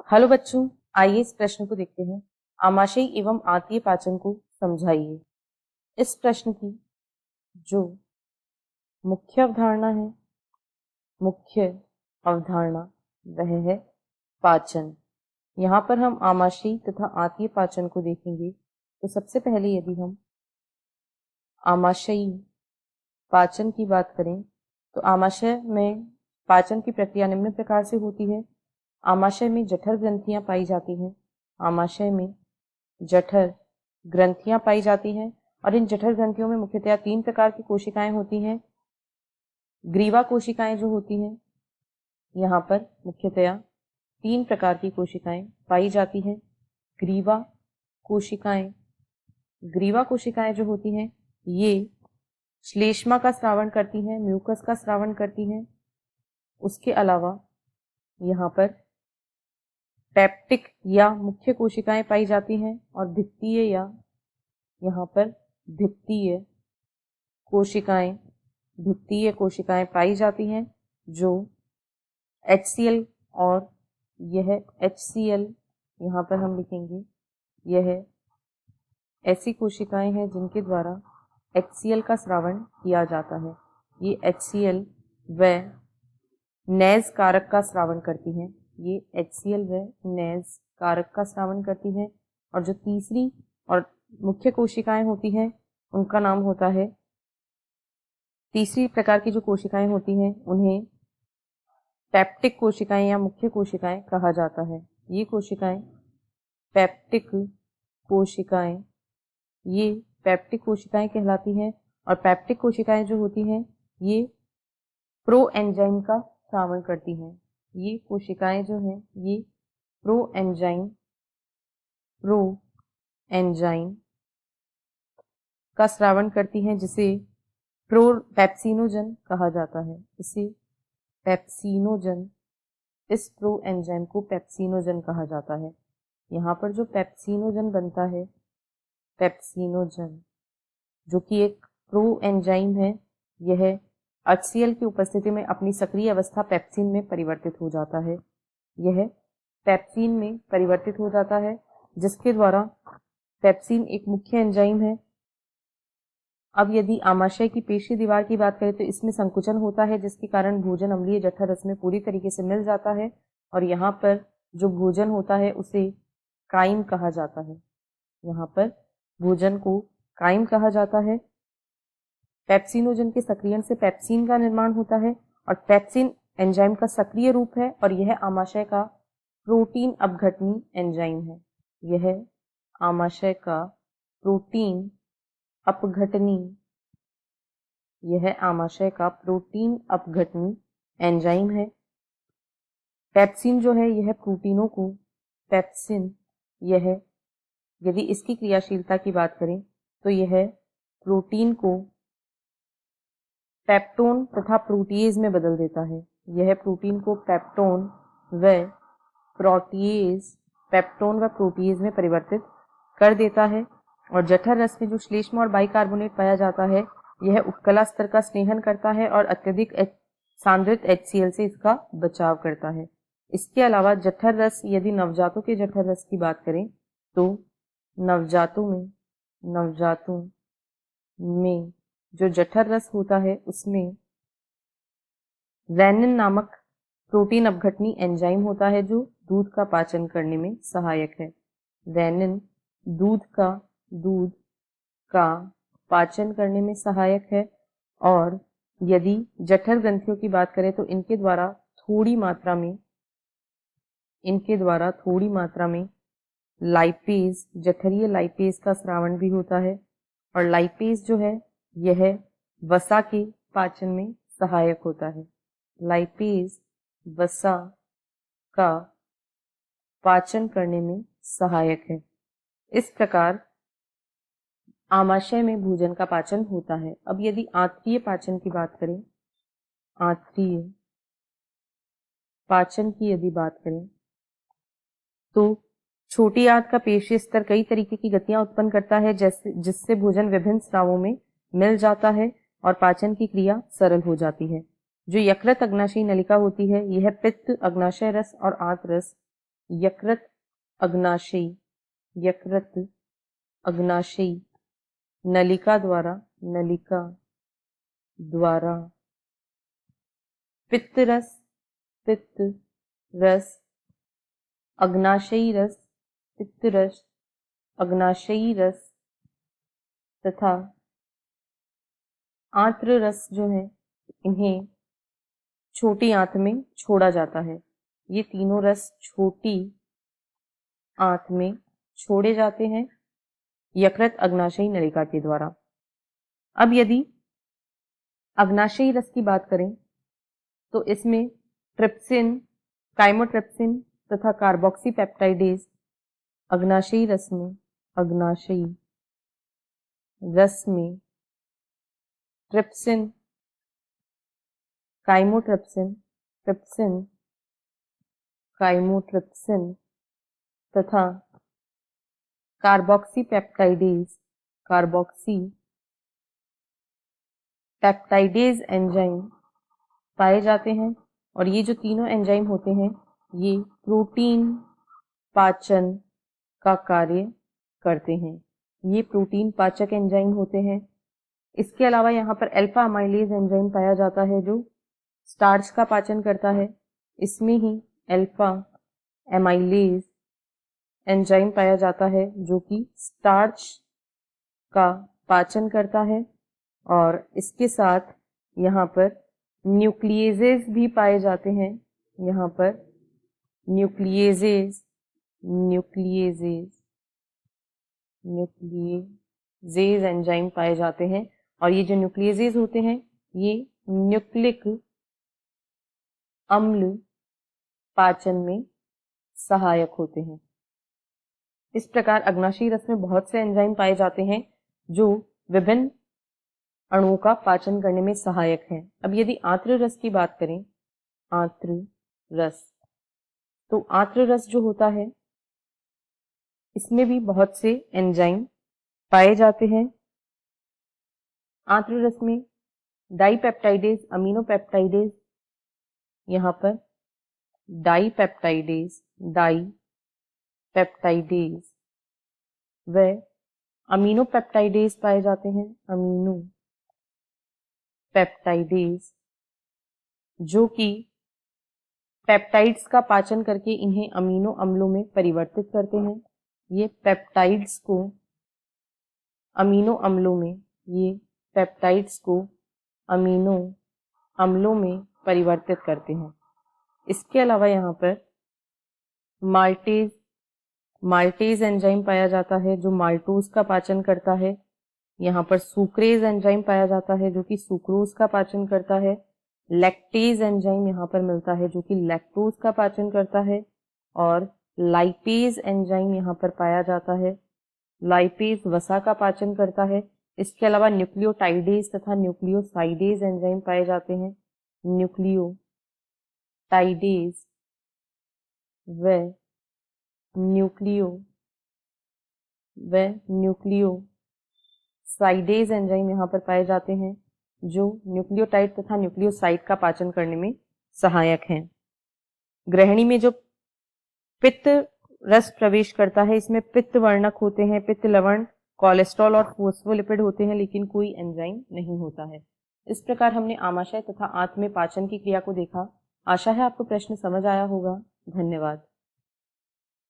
Hello बच्चों, आइए इस प्रश्न को देखते हैं। आमाशय एवं आंतीय पाचन को समझाइए। इस प्रश्न की जो मुख्य अवधारणा है, मुख्य अवधारणा वह है पाचन। यहाँ पर हम आमाशयी तथा आंतीय पाचन को देखेंगे। तो सबसे पहले यदि हम आमाशयी पाचन की बात करें तो आमाशय में पाचन की प्रक्रिया निम्न प्रकार से होती है। आमाशय में जठर ग्रंथियां पाई जाती हैं। आमाशय में जठर ग्रंथियां पाई जाती हैं और इन जठर ग्रंथियों में मुख्यतया 3 प्रकार की कोशिकाएं होती हैं। ग्रीवा कोशिकाएं जो होती हैं, यहाँ पर मुख्यतया 3 प्रकार की कोशिकाएं पाई जाती हैं। ग्रीवा कोशिकाएं जो होती हैं ये श्लेष्मा का स्रावण करती हैं, म्यूकस का स्रावण करती हैं। उसके अलावा यहाँ पर पेप्टिक या मुख्य कोशिकाएं पाई जाती हैं और भित्तीय या यहाँ पर भित्तीय कोशिकाएं पाई जाती हैं जो HCl, और यह HCl यहाँ पर हम लिखेंगे, यह ऐसी कोशिकाएं हैं जिनके द्वारा HCl का स्रावण किया जाता है। ये HCl व नेज कारक का स्रावण करती हैं। ये HCl व नेज कारक का स्रावण करती हैं। और जो तीसरी और मुख्य कोशिकाएं होती हैं उनका नाम होता है, तीसरी प्रकार की जो कोशिकाएं होती हैं उन्हें पेप्टिक कोशिकाएं या मुख्य कोशिकाएं कहा जाता है। ये कोशिकाएं पेप्टिक कोशिकाएं कहलाती हैं। और पेप्टिक कोशिकाएं जो होती हैं ये प्रो एंजाइम का स्रावण करती हैं। ये कोशिकाएं जो हैं ये प्रो एंजाइम का स्रावण करती हैं, जिसे पेप्सिनोजन कहा जाता है। इस प्रो एंजाइम को पेप्सिनोजन कहा जाता है। यहाँ पर जो पेप्सिनोजन बनता है, पेप्सिनोजन जो कि एक प्रो एंजाइम है, यह HCl की उपस्थिति में अपनी सक्रिय अवस्था पेप्सिन में परिवर्तित हो जाता है। यह पेप्सिन में परिवर्तित हो जाता है, जिसके द्वारा पेप्सिन एक मुख्य एंजाइम है। अब यदि आमाशय की पेशी दीवार की बात करें तो इसमें संकुचन होता है, जिसके कारण भोजन अम्लीय जठर रस में पूरी तरीके से मिल जाता है और यहाँ पर जो भोजन होता है उसे काइम कहा जाता है। यहाँ पर भोजन को काइम कहा जाता है। पेप्सिनोजन के सक्रियण से पेप्सिन का निर्माण होता है और पेप्सिन एंजाइम का सक्रिय रूप है और यह आमाशय का प्रोटीन अपघटनी एंजाइम है। यह आमाशय का प्रोटीन अपघटनी एंजाइम है। पेप्सिन जो है यह प्रोटीनों को यदि इसकी क्रियाशीलता की बात करें तो यह प्रोटीन को पेप्टोन तथा प्रोटीएज में बदल देता है। यह प्रोटीन को पेप्टोन व प्रोटीएज में परिवर्तित कर देता है और जठर रस में जो श्लेष्मा और बाइकार्बोनेट पाया जाता है यह उपकला स्तर का स्नेहन करता है और अत्यधिक सांद्रित HCl से इसका बचाव करता है। इसके अलावा जठर रस, यदि नवजातों के जठर रस की बात करें तो नवजातों में जो जठर रस होता है उसमें रेनिन नामक प्रोटीन अपघटनी एंजाइम होता है जो दूध का पाचन करने में सहायक है। रेनिन दूध का पाचन करने में सहायक है और यदि जठर ग्रंथियों की बात करें तो इनके द्वारा थोड़ी मात्रा में लाइपेज, जठरीय लाइपेज का स्रावण भी होता है और लाइपेज जो है यह वसा के पाचन में सहायक होता है। लाइपेज वसा का पाचन करने में सहायक है। इस प्रकार आमाशय में भोजन का पाचन होता है। अब यदि आंत्रीय पाचन की बात करें, तो छोटी आंत का पेशीय स्तर कई तरीके की गतियां उत्पन्न करता है, जिससे भोजन विभिन्न स्रावों में मिल जाता है और पाचन की क्रिया सरल हो जाती है। जो यकृत अग्नाशयी नलिका होती है यह पित्त, अग्नाशय रस और आंत रस यकृत अग्नाशयी, यकृत अग्नाशयी नलिका द्वारा, नलिका द्वारा पित्त रस, पित्त रस अग्नाशयी रस, पित्त रस अग्नाशयी रस तथा आंत्र रस जो है इन्हें छोटी आंत में छोड़ा जाता है। ये तीनों रस छोटी आंत में छोड़े जाते हैं यकृत अग्नाशयी नलिका के द्वारा। अब यदि अग्नाशयी रस की बात करें तो इसमें ट्रिप्सिन, काइमोट्रिप्सिन तथा कार्बोक्सीपेप्टाइडेज अग्नाशयी रस में, अग्नाशयी रस में ट्रिप्सिन, काइमोट्रिप्सिन, ट्रिप्सिन, काइमोट्रिप्सिन तथा कार्बोक्सीपेप्टाइडेज, कार्बोक्सीपेप्टाइडेज एंजाइम पाए जाते हैं। और ये जो तीनों एंजाइम होते हैं ये प्रोटीन पाचन का कार्य करते हैं। ये प्रोटीन पाचक एंजाइम होते हैं। इसके अलावा यहाँ पर अल्फा अमाइलेज एंजाइम पाया जाता है जो स्टार्च का पाचन करता है। इसमें ही अल्फा एमाइलेज एंजाइम पाया जाता है जो कि स्टार्च का पाचन करता है। और इसके साथ यहाँ पर न्यूक्लियेजेस भी पाए जाते हैं। यहाँ पर न्यूक्लियेजेस एंजाइम पाए जाते हैं। और ये जो न्यूक्लियेजेस होते हैं ये न्यूक्लिक अम्ल पाचन में सहायक होते हैं। इस प्रकार अग्नाशयी रस में बहुत से एंजाइम पाए जाते हैं जो विभिन्न अणुओं का पाचन करने में सहायक हैं। अब यदि आंत्र रस की बात करें, आंत्र रस, तो आंत्र रस जो होता है इसमें भी बहुत से एंजाइम पाए जाते हैं। आंत्र रस में डाइपेप्टाइडेज, अमीनोपेप्टाइडेज, यहाँ पर डाइपेप्टाइडेज व अमीनोपेप्टाइडेज पाए जाते हैं। अमीनोपेप्टाइडेज जो कि पेप्टाइड्स का पाचन करके इन्हें अमीनो अम्लों में परिवर्तित करते हैं। ये पेप्टाइड्स को अमीनो अम्लों में, ये पेप्टाइड्स को अमीनो अम्लों में परिवर्तित करते हैं। इसके अलावा यहाँ पर माल्टेज एंजाइम पाया जाता है जो माल्टोज का पाचन करता है। यहाँ पर सुक्रेज एंजाइम पाया जाता है जो कि सुक्रोज का पाचन करता है। लैक्टेज एंजाइम यहाँ पर मिलता है जो कि लैक्टोज का पाचन करता है। और लाइपेज एंजाइम यहाँ पर पाया जाता है, लाइपेज वसा का पाचन करता है। इसके अलावा न्यूक्लियोटाइडेज तथा न्यूक्लियोसाइडेज एंजाइम पाए जाते हैं। न्यूक्लियोटाइडेज व न्यूक्लियोसाइडेज एंजाइम यहाँ पर पाए जाते हैं जो न्यूक्लियोटाइड तथा न्यूक्लियोसाइड का पाचन करने में सहायक हैं। ग्रहणी में जो पित्त रस प्रवेश करता है इसमें पित्त वर्णक होते हैं, पित्त लवण, कोलेस्ट्रॉल और फोस्फोलिपिड होते हैं, लेकिन कोई एंजाइम नहीं होता है। इस प्रकार हमने आमाशय तथा आंत में पाचन की क्रिया को देखा। आशा है आपको प्रश्न समझ आया होगा। धन्यवाद।